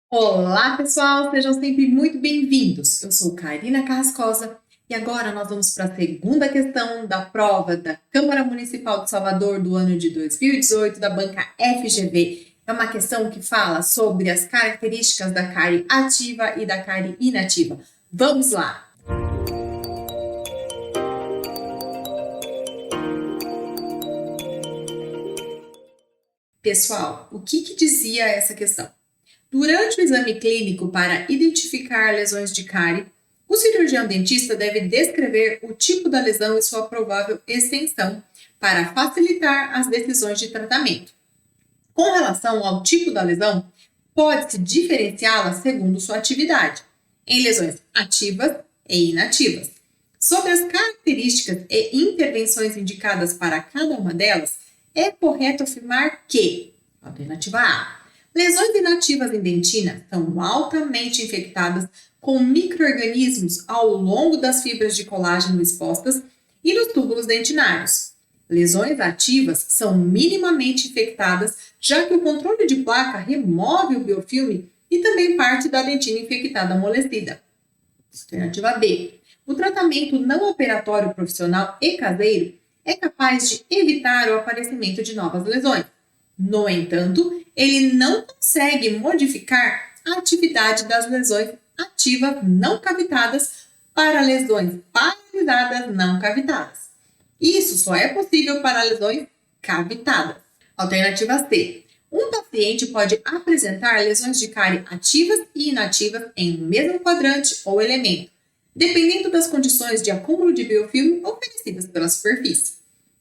Olá, pessoal! Sejam sempre muito bem-vindos. Eu sou Karina Carrascosa e agora nós vamos para a segunda questão da prova da Câmara Municipal de Salvador do ano de 2018 da banca FGV. É uma questão que fala sobre as características da cárie ativa e da cárie inativa. Vamos lá! Pessoal, o que dizia essa questão? Durante o exame clínico para identificar lesões de cárie, o cirurgião dentista deve descrever o tipo da lesão e sua provável extensão para facilitar as decisões de tratamento. Com relação ao tipo da lesão, pode-se diferenciá-la segundo sua atividade, em lesões ativas e inativas. Sobre as características e intervenções indicadas para cada uma delas, é correto afirmar que, alternativa A, lesões inativas em dentina são altamente infectadas com micro-organismos ao longo das fibras de colágeno expostas e nos túbulos dentinários. Lesões ativas são minimamente infectadas, já que o controle de placa remove o biofilme e também parte da dentina infectada amolecida. Alternativa B. O tratamento não operatório profissional e caseiro é capaz de evitar o aparecimento de novas lesões. No entanto, ele não consegue modificar a atividade das lesões ativas não cavitadas para lesões paralisadas não cavitadas. Isso só é possível para lesões cavitadas. Alternativa C. Um paciente pode apresentar lesões de cárie ativas e inativas em um mesmo quadrante ou elemento, dependendo das condições de acúmulo de biofilme oferecidas pela superfície.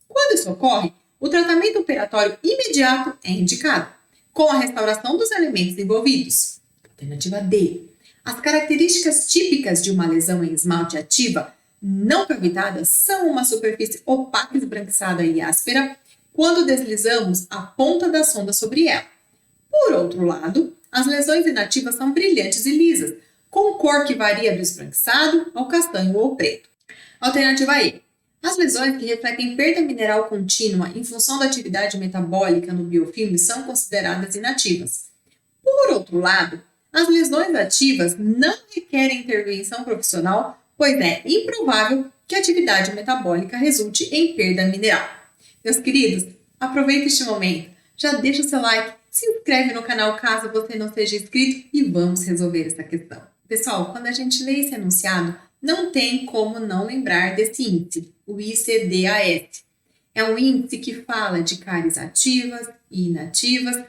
Quando isso ocorre, o tratamento operatório imediato é indicado, com a restauração dos elementos envolvidos. Alternativa D. As características típicas de uma lesão em esmalte ativa não cavitada são uma superfície opaca, esbranquiçada e áspera quando deslizamos a ponta da sonda sobre ela. Por outro lado, as lesões inativas são brilhantes e lisas, com cor que varia do esbranquiçado ao castanho ou preto. Alternativa E. As lesões que refletem perda mineral contínua em função da atividade metabólica no biofilme são consideradas inativas. Por outro lado, as lesões ativas não requerem intervenção profissional, pois é improvável que a atividade metabólica resulte em perda mineral. Meus queridos, aproveite este momento, já deixa o seu like, se inscreve no canal caso você não seja inscrito e vamos resolver essa questão. Pessoal, quando a gente lê esse enunciado, não tem como não lembrar desse índice, o ICD-AS. É um índice que fala de cáries ativas e inativas,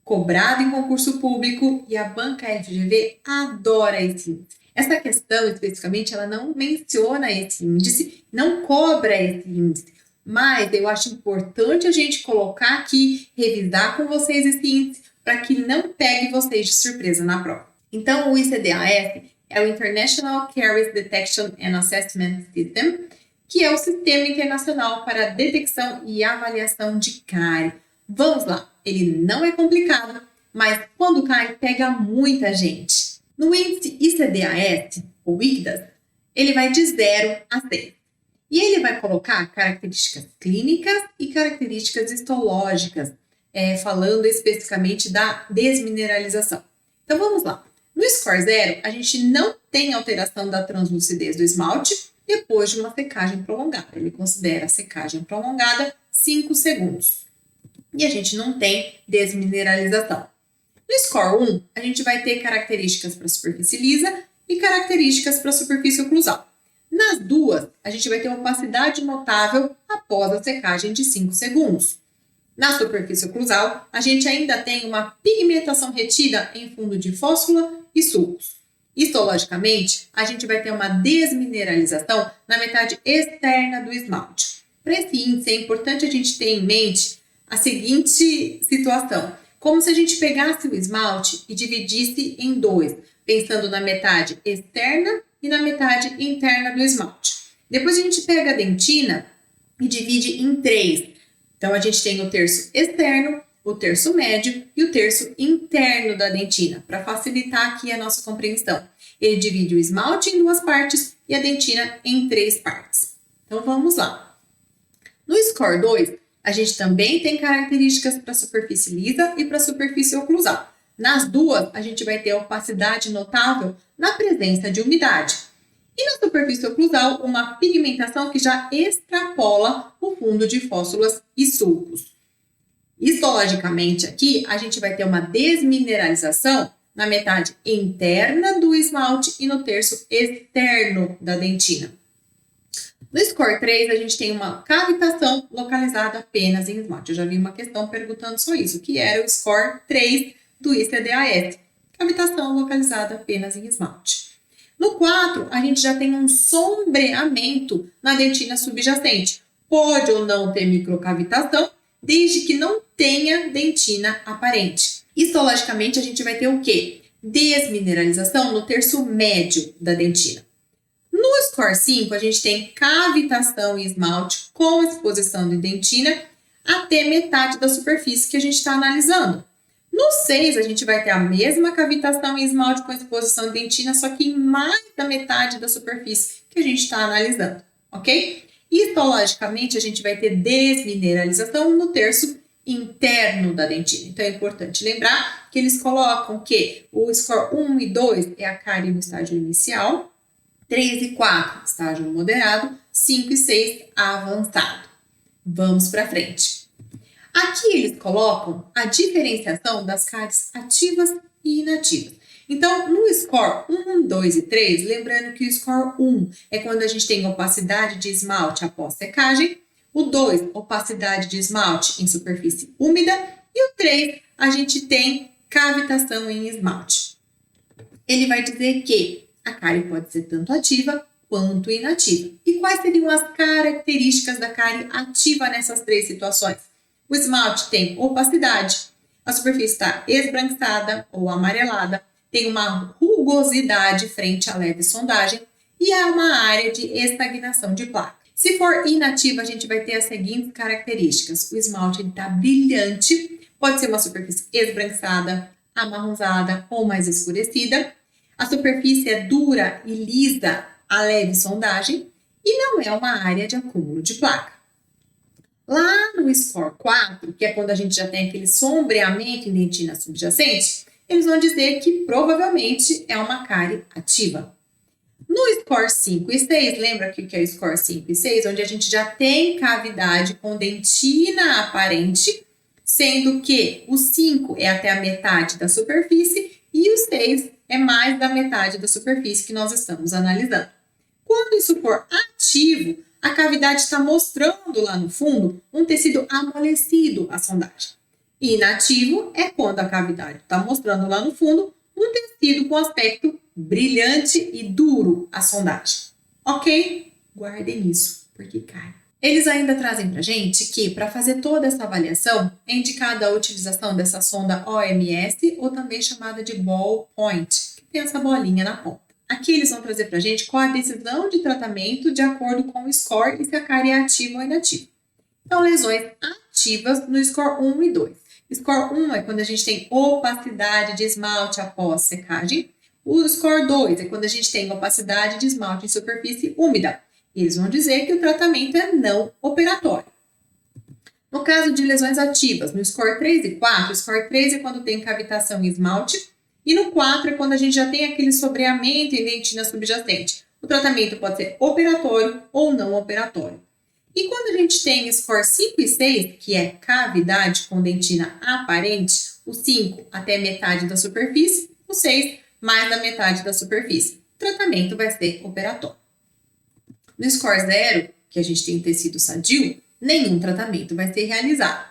cobrado em concurso público, e a banca FGV adora esse índice. Essa questão, especificamente, ela não menciona esse índice, não cobra esse índice, mas eu acho importante a gente colocar aqui, revisar com vocês esse índice, para que não pegue vocês de surpresa na prova. Então, o ICD-AS é o International Caries Detection and Assessment System, que é o Sistema Internacional para a Detecção e Avaliação de Cárie. Vamos lá, ele não é complicado, mas quando cai, pega muita gente. No índice ICD-AS, ou ICDAS, ele vai de 0 a 6. E ele vai colocar características clínicas e características histológicas, falando especificamente da desmineralização. Então, vamos lá. No score 0, a gente não tem alteração da translucidez do esmalte depois de uma secagem prolongada. Ele considera a secagem prolongada 5 segundos. E a gente não tem desmineralização. No score 1, a gente vai ter características para a superfície lisa e características para a superfície oclusal. Nas duas, a gente vai ter uma opacidade notável após a secagem de 5 segundos. Na superfície oclusal, a gente ainda tem uma pigmentação retida em fundo de fósfula e sulcos. Histologicamente, a gente vai ter uma desmineralização na metade externa do esmalte. Para esse índice, é importante a gente ter em mente a seguinte situação: como se a gente pegasse o esmalte e dividisse em dois, pensando na metade externa e na metade interna do esmalte. Depois a gente pega a dentina e divide em 3. Então, a gente tem o terço externo, o terço médio e o terço interno da dentina, para facilitar aqui a nossa compreensão. Ele divide o esmalte em 2 partes e a dentina em 3 partes. Então, vamos lá. No score 2, a gente também tem características para a superfície lisa e para a superfície oclusal. Nas duas, a gente vai ter opacidade notável na presença de umidade. E na superfície oclusal, uma pigmentação que já extrapola o fundo de fóssulas e sulcos. Histologicamente, aqui, a gente vai ter uma desmineralização na metade interna do esmalte e no terço externo da dentina. No score 3, a gente tem uma cavitação localizada apenas em esmalte. Eu já vi uma questão perguntando só isso, o que era o score 3 do ICDAS. Cavitação localizada apenas em esmalte. No 4, a gente já tem um sombreamento na dentina subjacente. Pode ou não ter microcavitação, desde que não tenha dentina aparente. Histologicamente, a gente vai ter o quê? Desmineralização no terço médio da dentina. No score 5, a gente tem cavitação em esmalte com exposição de dentina até metade da superfície que a gente está analisando. No 6, a gente vai ter a mesma cavitação em esmalte com exposição de dentina, só que em mais da metade da superfície que a gente está analisando, ok? Histologicamente, a gente vai ter desmineralização no terço interno da dentina. Então, é importante lembrar que eles colocam que o score 1 e 2 é a cárie no estágio inicial, 3 e 4, estágio moderado, 5 e 6, avançado. Vamos para frente. Aqui eles colocam a diferenciação das cáries ativas e inativas. Então, no score 1, 2 e 3, lembrando que o score 1 é quando a gente tem opacidade de esmalte após secagem, o 2, opacidade de esmalte em superfície úmida, e o 3, a gente tem cavitação em esmalte. Ele vai dizer que a cárie pode ser tanto ativa quanto inativa. E quais seriam as características da cárie ativa nessas três situações? O esmalte tem opacidade, a superfície está esbranquiçada ou amarelada, tem uma rugosidade frente à leve sondagem e há uma área de estagnação de placa. Se for inativa, a gente vai ter as seguintes características. O esmalte está brilhante, pode ser uma superfície esbranquiçada, amarronzada ou mais escurecida. A superfície é dura e lisa a leve sondagem e não é uma área de acúmulo de placa. Lá no score 4, que é quando a gente já tem aquele sombreamento em dentina subjacente, eles vão dizer que provavelmente é uma cárie ativa. No score 5 e 6, lembra que é o score 5 e 6, onde a gente já tem cavidade com dentina aparente, sendo que o 5 é até a metade da superfície e o 6 é mais da metade da superfície que nós estamos analisando. Quando isso for ativo, a cavidade está mostrando lá no fundo um tecido amolecido à sondagem. E inativo é quando a cavidade está mostrando lá no fundo um tecido com aspecto brilhante e duro à sondagem. Ok? Guardem isso, porque cai. Eles ainda trazem para a gente que, para fazer toda essa avaliação, é indicada a utilização dessa sonda OMS, ou também chamada de ball point, que tem essa bolinha na ponta. Aqui eles vão trazer para a gente qual a decisão de tratamento de acordo com o score e se a cárie é ativa ou inativa. Então, lesões ativas no score 1 e 2. Score 1 é quando a gente tem opacidade de esmalte após secagem. O score 2 é quando a gente tem opacidade de esmalte em superfície úmida. Eles vão dizer que o tratamento é não operatório. No caso de lesões ativas, no score 3 e 4, o score 3 é quando tem cavitação em esmalte, e no 4 é quando a gente já tem aquele sombreamento em dentina subjacente. O tratamento pode ser operatório ou não operatório. E quando a gente tem score 5 e 6, que é cavidade com dentina aparente, o 5 até metade da superfície, o 6 mais da metade da superfície. O tratamento vai ser operatório. No score 0, que a gente tem um tecido sadio, nenhum tratamento vai ser realizado.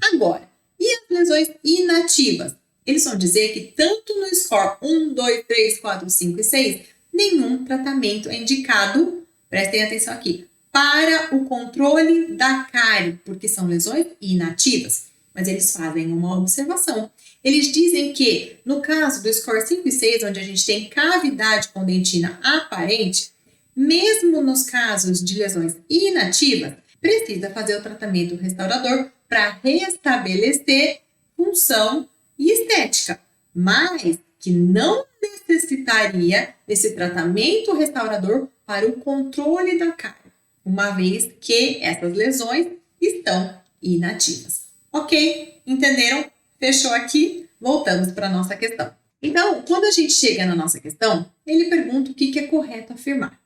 Agora, e as lesões inativas? Eles vão dizer que tanto no score 1, 2, 3, 4, 5 e 6, nenhum tratamento é indicado, prestem atenção aqui, para o controle da cárie, porque são lesões inativas. Mas eles fazem uma observação. Eles dizem que, no caso do score 5 e 6, onde a gente tem cavidade com dentina aparente, mesmo nos casos de lesões inativas, precisa fazer o tratamento restaurador para restabelecer função e estética, mas que não necessitaria desse tratamento restaurador para o controle da cárie, uma vez que essas lesões estão inativas. Ok? Entenderam? Fechou aqui? Voltamos para a nossa questão. Então, quando a gente chega na nossa questão, ele pergunta o que é correto afirmar.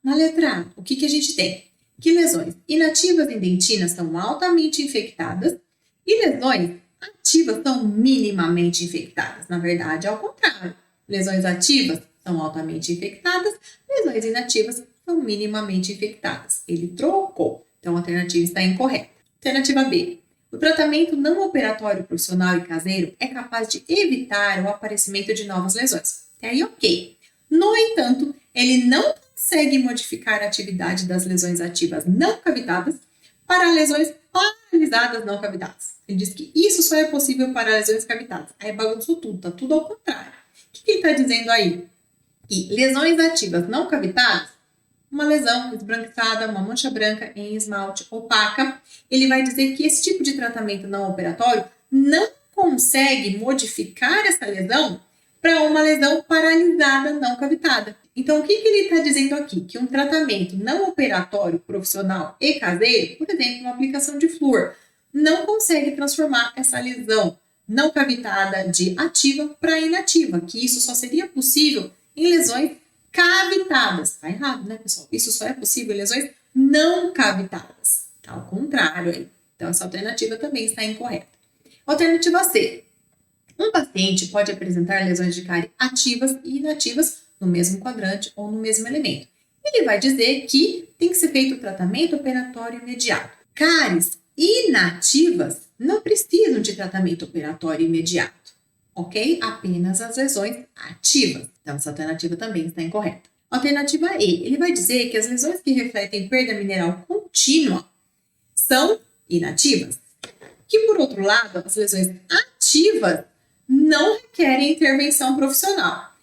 Na letra A, o que a gente tem? Que lesões inativas em dentina são altamente infectadas e lesões ativas são minimamente infectadas. Na verdade, é ao contrário. Lesões ativas são altamente infectadas, lesões inativas são minimamente infectadas. Ele trocou. Então, a alternativa está incorreta. Alternativa B. O tratamento não operatório profissional e caseiro é capaz de evitar o aparecimento de novas lesões. Até aí, ok. No entanto, ele não consegue modificar a atividade das lesões ativas não cavitadas para lesões paralisadas não cavitadas. Ele diz que isso só é possível para lesões cavitadas. Aí bagunçou tudo, tá tudo ao contrário. O que ele está dizendo aí? Que lesões ativas não cavitadas, uma lesão esbranquiçada, uma mancha branca em esmalte opaca, ele vai dizer que esse tipo de tratamento não operatório não consegue modificar essa lesão para uma lesão paralisada não cavitada. Então, o que ele está dizendo aqui? Que um tratamento não operatório profissional e caseiro, por exemplo, uma aplicação de flúor, não consegue transformar essa lesão não cavitada de ativa para inativa, que isso só seria possível em lesões cavitadas. Tá errado, né, pessoal? Isso só é possível em lesões não cavitadas. Tá ao contrário aí. Então, essa alternativa também está incorreta. Alternativa C. Um paciente pode apresentar lesões de cárie ativas e inativas no mesmo quadrante ou no mesmo elemento. Ele vai dizer que tem que ser feito o tratamento operatório imediato. Cáries inativas não precisam de tratamento operatório imediato, ok? Apenas as lesões ativas. Então, essa alternativa também está incorreta. Alternativa E, ele vai dizer que as lesões que refletem perda mineral contínua são inativas. Que, por outro lado, as lesões ativas não requerem intervenção profissional.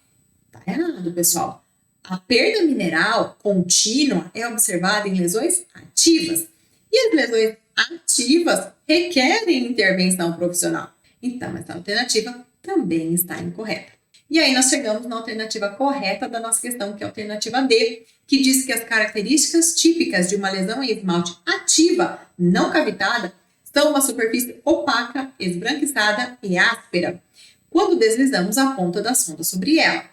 Tá errado, pessoal. A perda mineral contínua é observada em lesões ativas. E as lesões ativas requerem intervenção profissional. Então, essa alternativa também está incorreta. E aí nós chegamos na alternativa correta da nossa questão, que é a alternativa D, que diz que as características típicas de uma lesão em esmalte ativa não cavitada são uma superfície opaca, esbranquiçada e áspera, quando deslizamos a ponta da sonda sobre ela.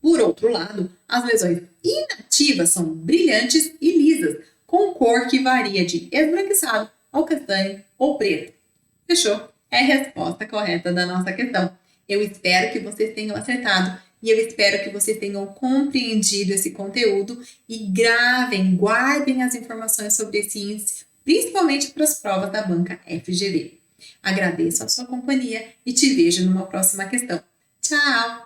Por outro lado, as lesões inativas são brilhantes e lisas, com cor que varia de esbranquiçado ao castanho ou preto. Fechou? É a resposta correta da nossa questão. Eu espero que vocês tenham acertado e eu espero que vocês tenham compreendido esse conteúdo e guardem as informações sobre esse índice, principalmente para as provas da banca FGV. Agradeço a sua companhia e te vejo numa próxima questão. Tchau!